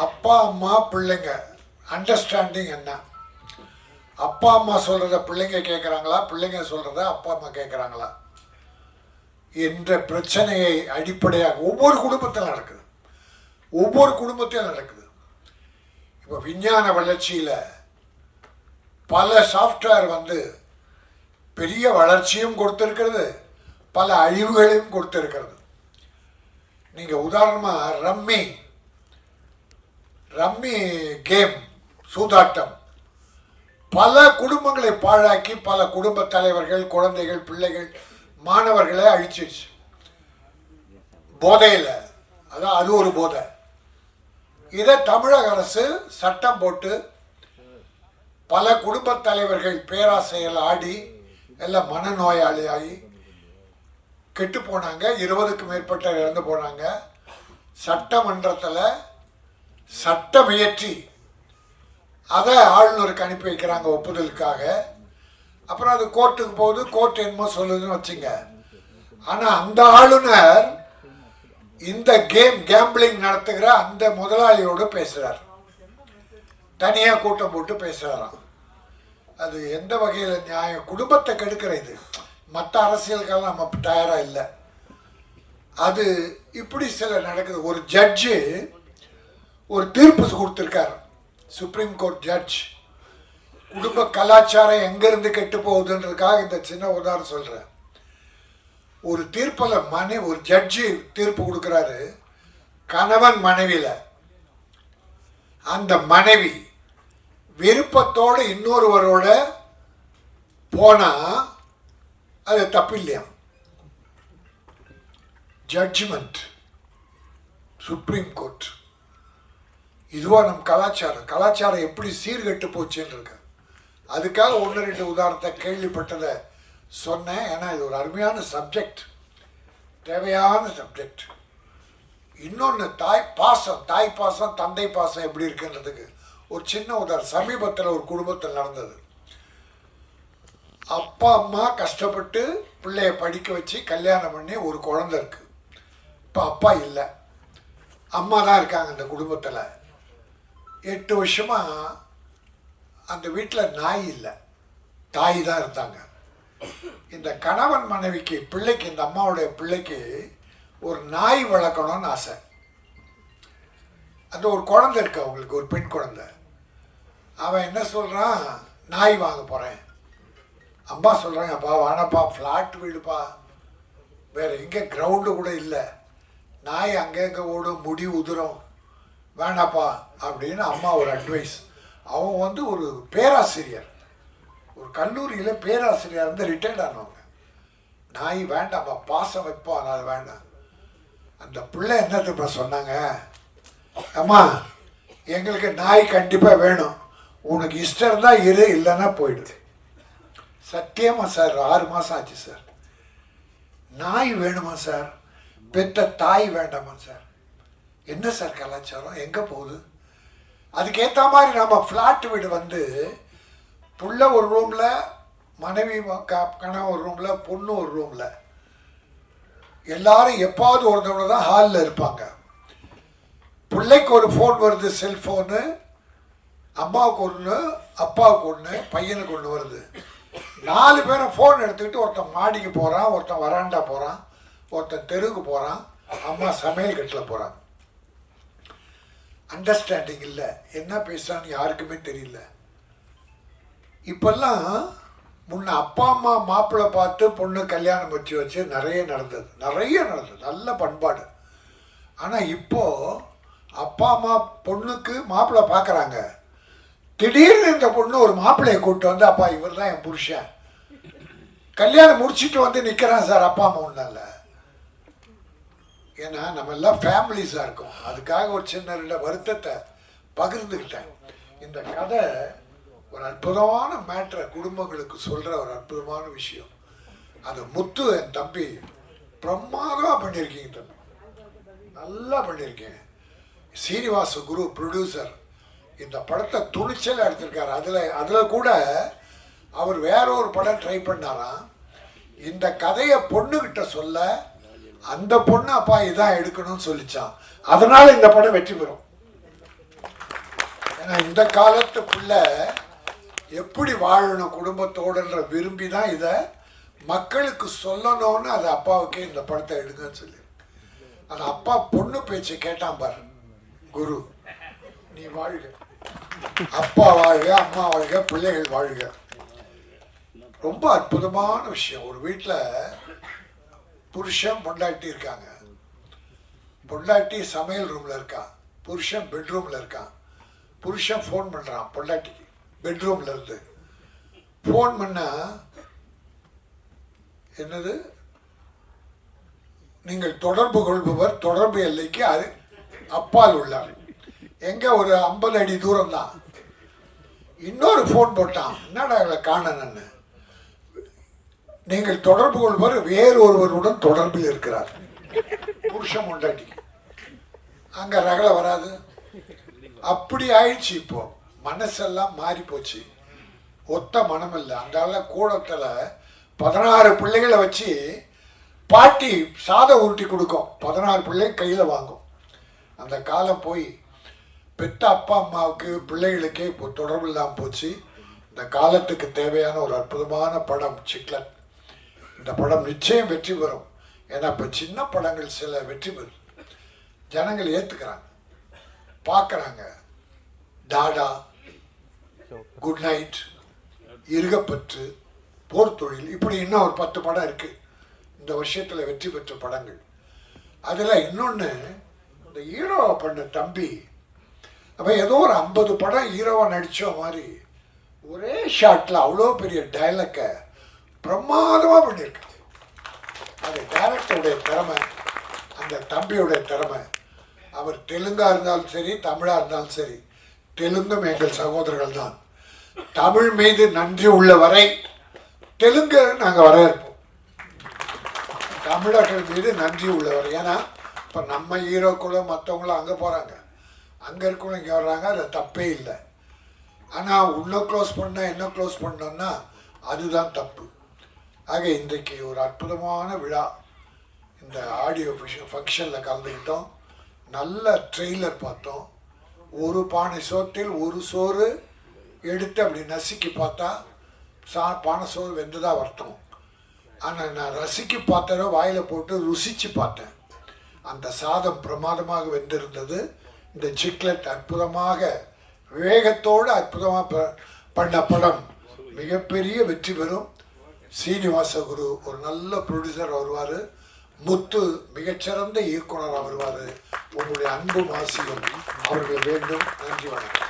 அப்பா அம்மா பிள்ளைங்க அண்டர்ஸ்டாண்டிங் என்ன? அப்பா அம்மா சொல்கிறத பிள்ளைங்க கேட்குறாங்களா, பிள்ளைங்க சொல்கிறத அப்பா அம்மா கேட்குறாங்களா என்ற பிரச்சனையை அடிப்படையாக ஒவ்வொரு குடும்பத்தில் நடக்குது. ஒவ்வொரு குடும்பத்திலும் நடக்குது. இப்போ விஞ்ஞான வளர்ச்சியில் பல சாஃப்ட்வேர் வந்து பெரிய வளர்ச்சியும் கொடுத்துருக்கிறது, பல அழிவுகளையும் கொடுத்துருக்கிறது. நீங்கள் உதாரணமாக ரம்மி கேம், சூதாட்டம் பல குடும்பங்களை பாழாக்கி பல குடும்ப தலைவர்கள், குழந்தைகள், பிள்ளைகள், மாணவர்களை அழிச்சிருச்சு. போதையில் அதான் அது ஒரு போதை. இதை தமிழக அரசு சட்டம் போட்டு பல குடும்ப தலைவர்கள் பேராசையில் ஆடி எல்லாம் மனநோயாளியாகி கெட்டு போனாங்க. 20க்கும் மேற்பட்ட இறந்து போனாங்க. சட்டமன்றத்தில் சட்டம் இயற்றி அதை ஆளுநருக்கு அனுப்பி வைக்கிறாங்க ஒப்புதலுக்காக. அப்புறம் அது கோர்ட்டுக்கு போகுது, கோர்ட் என்னமோ சொல்லுதுன்னு வச்சுங்க. ஆனால் அந்த ஆளுநர் இந்த கேம்பிளிங் நடத்துகிற அந்த முதலாளியோடு பேசுகிறார், தனியாக கூட்டம் போட்டு பேசுகிறாராம். அது எந்த வகையில் நியாயம்? குடும்பத்தை கெடுக்கிற இது. மற்ற அரசியலுக்கெல்லாம் நம்ம தயாராக இல்லை. அது இப்படி சில நடக்குது. ஒரு ஜட்ஜு ஒரு தீர்ப்பு கொடுத்துருக்கார், சுப்ரீம் கோர்ட் ஜட்ஜ். குடும்ப கலாச்சாரம் எங்கேருந்து கெட்டு போகுதுன்றதுக்காக இந்த சின்ன உதாரணம் சொல்கிறேன். ஒரு தீர்ப்பில் ஒரு ஜட்ஜி தீர்ப்பு கொடுக்குறாரு கணவன் மனைவியில். அந்த மனைவி விருப்பத்தோடு இன்னொருவரோட போனால் அது தப்பு இல்லையா? Judgement supreme court. இதுவா நம் கலாச்சாரம் எப்படி சீர்கெட்டு போச்சுன்னு இருக்கு. அதுக்காக 1-2 உதாரணத்தை கேள்விப்பட்டதை சொன்னேன். ஏன்னா இது ஒரு அருமையான சப்ஜெக்ட், தேவையான சப்ஜெக்ட். இன்னொன்று தாய் பாசம் தந்தை பாசம் எப்படி இருக்குன்றதுக்கு ஒரு சின்ன உதாரணம். சமீபத்தில் ஒரு குடும்பத்தில் நடந்தது. அப்பா அம்மா கஷ்டப்பட்டு பிள்ளைய படிக்க வச்சு கல்யாணம் பண்ணி ஒரு குழந்தை இருக்கு. இப்போ அப்பா இல்லை, அம்மா தான் இருக்காங்க அந்த குடும்பத்தில். 8 வருஷமாக அந்த வீட்டில் நாய் இல்லை, தாய் தான் இருந்தாங்க. இந்த கணவன் மனைவிக்கு பிள்ளைக்கு, இந்த அம்மாவுடைய பிள்ளைக்கு ஒரு நாய் வளர்க்கணும்னு ஆசை. அந்த ஒரு குழந்தை இருக்கு அவங்களுக்கு, ஒரு பெண் குழந்தை. அவன் என்ன சொல்கிறான், நாய் வாங்க போகிறேன். அம்மா சொல்கிறாங்க, அப்பா வானப்பா, ஃப்ளாட் வீடுப்பா, வேறு எங்கே கிரவுண்டு கூட இல்லை, நாய் அங்கங்கே ஓடும், முடி உதிரும், வேணாப்பா அப்படின்னு அம்மா ஒரு அட்வைஸ். அவன் வந்து ஒரு பேராசிரியர், ஒரு கல்லூரியில் பேராசிரியர் இருந்து ரிட்டையர்ட் ஆனவங்க. நாய் வேண்டாம்ப்பா, பாசம் வைப்போம், அதனால் வேண்டாம். அந்த பிள்ளை என்னத்துப்பா சொன்னாங்க, அம்மா எங்களுக்கு நாய் கண்டிப்பாக வேணும், உனக்கு இஷ்டம் இருந்தால் இரு, இல்லைன்னா போயிடுது. சத்தியமாக சார் 6 மாதம் ஆச்சு சார். நாய் வேணுமா சார்? பெத்த தாய் வேண்டாமா சார்? என்ன சார் கலாச்சாரம் எங்கே போகுது? அதுக்கேற்ற மாதிரி நம்ம ஃப்ளாட் வீடு வந்து புள்ள ஒரு ரூமில், மனைவி கணவன் ஒரு ரூமில், பொண்ணு ஒரு ரூமில், எல்லாரும் எப்பாவது ஒரு தடவை தான் ஹாலில் இருப்பாங்க. பிள்ளைக்கு ஒரு ஃபோன் வருது, செல்ஃபோனு, அம்மாவுக்கு ஒன்று, அப்பாவுக்கு ஒன்று, பையனுக்கு ஒன்று வருது. 4 பேரும் ஃபோன் எடுத்துக்கிட்டு ஒருத்தன் மாடிக்கு போகிறான், ஒருத்தன் வராண்டா போகிறான், ஒருத்தன் தெருவுக்கு போகிறான், அம்மா சமையல் கட்டில் போகிறான். அண்டர்ஸ்டாண்டிங் இல்லை, என்ன பேசுகிறான்னு யாருக்குமே தெரியல. இப்பெல்லாம் முன்ன அப்பா அம்மா மாப்பிள்ளை பார்த்து பொண்ணு கல்யாணம் வச்சு நிறைய நடந்தது, நல்ல பண்பாடு. ஆனால் இப்போது அப்பா அம்மா பொண்ணுக்கு மாப்பிள்ளை பார்க்குறாங்க, திடீர்னு இந்த பொண்ணு ஒரு மாப்பிள்ளையை கூப்பிட்டு வந்து, அப்பா இவர் தான் என் புருஷன், கல்யாணம் முடிச்சுட்டு வந்து நிற்கிறான் சார் அப்பா அம்மா. ஒன்றும் இல்லை, ஏன்னா நம்ம எல்லாம் ஃபேமிலிஸாக இருக்கோம். அதுக்காக ஒரு சின்ன 2 வருத்தத்தை பகிர்ந்துக்கிட்டேன். இந்த கதை ஒரு அற்புதமான மேட்ரை குடும்பங்களுக்கு சொல்கிற ஒரு அற்புதமான விஷயம். அதை முத்து என் தம்பி பிரமாதமாக பண்ணியிருக்கீங்க தம்பி, நல்லா பண்ணியிருக்கேன். சீனிவாச குரு ப்ரொடியூசர் இந்த படத்தை துணிச்சலாக எடுத்திருக்காரு. அதில் கூட அவர் வேற ஒரு படம் ட்ரை பண்ணாராம். இந்த கதையை பொண்ணுக்கிட்ட சொல்ல அந்த பொண்ணு அப்பா இதான் எடுக்கணும்னு சொல்லிச்சான். அதனால இந்த படம் வெற்றி பெறும். ஏன்னா இந்த காலத்துக்குள்ள எப்படி வாழணும் குடும்பத்தோடுன்ற விரும்பி தான் இதை மக்களுக்கு சொல்லணும்னு அது அப்பாவுக்கே இந்த படத்தை எடுங்கன்னு சொல்லி அந்த அப்பா பொண்ணு பேச்சு கேட்டான் பாரு குரு, நீ வாழ்க, அப்பா வாழ்க, அம்மா வாழ்க, பிள்ளைகள் வாழ்க. ரொம்ப அற்புதமான விஷயம். ஒரு வீட்டில் புருஷன் பொண்டாட்டி இருக்காங்க. பொண்டாட்டி சமையல் ரூம்ல இருக்கான், புருஷன் பெட்ரூம்ல இருக்கான். புருஷன் ஃபோன் பண்றான் பொண்டாட்டிக்கு பெட்ரூம்ல இருந்து. ஃபோன் பண்ணா என்னது, நீங்கள் தொடர்பு கொள்பவர் தொடர்பு எல்லைக்கு அது அப்பால் உள்ளார். எங்க ஒரு 50 அடி தூரம் தான். இன்னொரு ஃபோன் போட்டான், என்னடா காணன்னு, நீங்கள் தொடர்பு கொள்பவர் வேறு ஒருவருடன் தொடர்பில் இருக்கிறார். புருஷன் பொண்டாட்டி அங்க ரகல வராது. அப்படி ஆயிடுச்சு. இப்போ மனசெல்லாம் மாறி போச்சு. ஒத்த மனம் இல்லை. அந்த கூடத்துல 16 பிள்ளைகளை வச்சு பாட்டி சாதம் உருட்டி கொடுக்கும். 16 பிள்ளை கையில வாங்கும். அந்த காலம் போய் பெத்த அப்பா அம்மாவுக்கு பிள்ளைகளுக்கே இப்போ தொடர்பு இல்லாமல் போச்சு. இந்த காலத்துக்கு தேவையான ஒரு அற்புதமான படம் சிக்லட். இந்த படம் நிச்சயம் வெற்றி பெறும். ஏன்னா இப்போ சின்ன படங்கள் சில வெற்றி பெறும், ஜனங்கள் ஏற்றுக்கிறாங்க, பார்க்குறாங்க. டாடா, குட் நைட், இருகப்பற்று, போர் தொழில், இப்படி இன்னும் ஒரு 10 படம் இருக்கு இந்த வருஷத்தில் வெற்றி பெற்ற படங்கள். அதில் இன்னொன்று, இந்த ஹீரோவை பண்ண தம்பி அப்போ ஏதோ ஒரு 50 படம் ஹீரோவை நடித்த மாதிரி ஒரே ஷாட்டில் அவ்வளோ பெரிய டைலாக்கை பிரமாதமாக பண்ணியிருக்காங்க. அது டைரக்டருடைய திறமை, அந்த தம்பியுடைய திறமை. அவர் தெலுங்காக இருந்தாலும் சரி, தமிழாக இருந்தாலும் சரி, தெலுங்கும் எங்கள் சகோதரர்கள் தான். தமிழ் மீது நன்றி உள்ள வரை தெலுங்கு நாங்கள் வரவேற்போம். தமிழர்கள் மீது நன்றி உள்ளவர். ஏன்னா இப்போ நம்ம ஹீரோக்களும் மற்றவங்களும் அங்கே போகிறாங்க, அங்கே இருக்கவங்களும் இங்கே வர்றாங்க, அதில் தப்பே இல்லை. ஆனால் இன்னும் க்ளோஸ் பண்ணால் என்ன க்ளோஸ் பண்ணோன்னா அதுதான் தப்பு. ஆக இன்றைக்கு ஒரு அற்புதமான விழா. இந்த ஆடியோ ஃபங்க்ஷனில் கலந்துக்கிட்டோம். நல்ல ட்ரெய்லர் பார்த்தோம். ஒரு பானை சோற்றில் ஒரு சோறு எடுத்து அப்படி நசுக்கி பார்த்தா பானை சோறு வெந்துதான் வருத்தம். ஆனால் நான் ரசிக்கு பார்த்தத வாயில் போட்டு ருசித்து பார்த்தேன். அந்த சாதம் பிரமாதமாக வெந்திருந்தது. இந்த சிக்லெட் அற்புதமாக வேகத்தோடு அற்புதமாக பண்ண படம் மிகப்பெரிய வெற்றி பெறும். சீனிவாச குரு ஒரு நல்ல ப்ரொடியூசர் வருவார். முத்து மிகச்சிறந்த இயக்குனர் வருவார். உங்களுடைய அன்பும் ஆசையும் அவர்கள் வேண்டும். நன்றி, வணக்கம்.